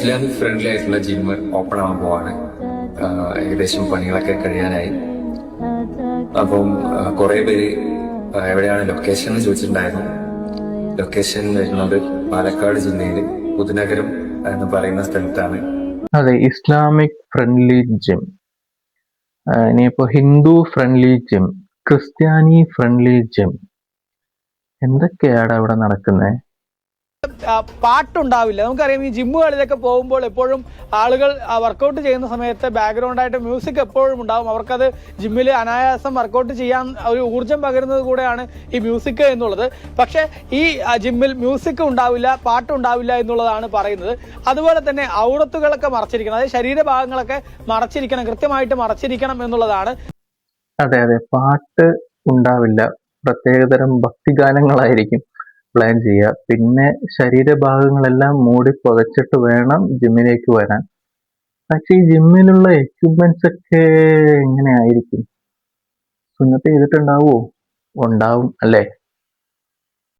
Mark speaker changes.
Speaker 1: Islamic friendly ആയിട്ടുള്ള gym open ആവാൻ പോവാണ്. ഏകദേശം പണികളൊക്കെ കഴിയാനായി. അപ്പം കുറെ പേര് എവിടെയാണ് ലൊക്കേഷൻ എന്ന് ചോദിച്ചിട്ടുണ്ടായിരുന്നു. ലൊക്കേഷൻ വരുന്നത് പാലക്കാട് ജില്ലയിൽ പുതുനഗരം എന്ന് പറയുന്ന സ്ഥലത്താണ്.
Speaker 2: അതെ, ഇസ്ലാമിക് ഫ്രണ്ട്ലി ജിം. ഇനിയിപ്പോ ഹിന്ദു ഫ്രണ്ട്ലി ജിം, ക്രിസ്ത്യാനി ഫ്രണ്ട്ലി ജിം, എന്തൊക്കെയാണ് അവിടെ നടക്കുന്നത്?
Speaker 3: പാട്ടുണ്ടാവില്ല. നമുക്കറിയാം, ഈ ജിമ്മുകളിലൊക്കെ പോകുമ്പോൾ എപ്പോഴും ആളുകൾ വർക്കൗട്ട് ചെയ്യുന്ന സമയത്ത് ബാക്ക്ഗ്രൗണ്ടായിട്ട് മ്യൂസിക് എപ്പോഴും ഉണ്ടാവും. അവർക്കത് ജിമ്മിൽ അനായാസം വർക്കൗട്ട് ചെയ്യാൻ ഒരു ഊർജ്ജം പകരുന്നത് കൂടെയാണ് ഈ മ്യൂസിക് എന്നുള്ളത്. പക്ഷേ ഈ ജിമ്മിൽ മ്യൂസിക് ഉണ്ടാവില്ല, പാട്ടുണ്ടാവില്ല എന്നുള്ളതാണ് പറയുന്നത്. അതുപോലെ തന്നെ ഔറത്തുകളൊക്കെ മറച്ചിരിക്കണം, അതായത് ശരീരഭാഗങ്ങളൊക്കെ മറച്ചിരിക്കണം, കൃത്യമായിട്ട് മറച്ചിരിക്കണം എന്നുള്ളതാണ്.
Speaker 2: അതെ അതെ, പാട്ട് ഉണ്ടാവില്ല. പ്രത്യേകതരം ഭക്തിഗാനങ്ങളായിരിക്കും പ്ലാൻ ചെയ്യുക. പിന്നെ ശരീരഭാഗങ്ങളെല്ലാം മൂടി പുതച്ചിട്ട് വേണം ജിമ്മിലേക്ക് വരാൻ. പക്ഷെ ഈ ജിമ്മിലുള്ള എക്യുപ്മെന്റ്സ് ഒക്കെ എങ്ങനെയായിരിക്കും? സുന്നത്ത് ചെയ്തിട്ടുണ്ടാവുമോ? ഉണ്ടാവും അല്ലേ?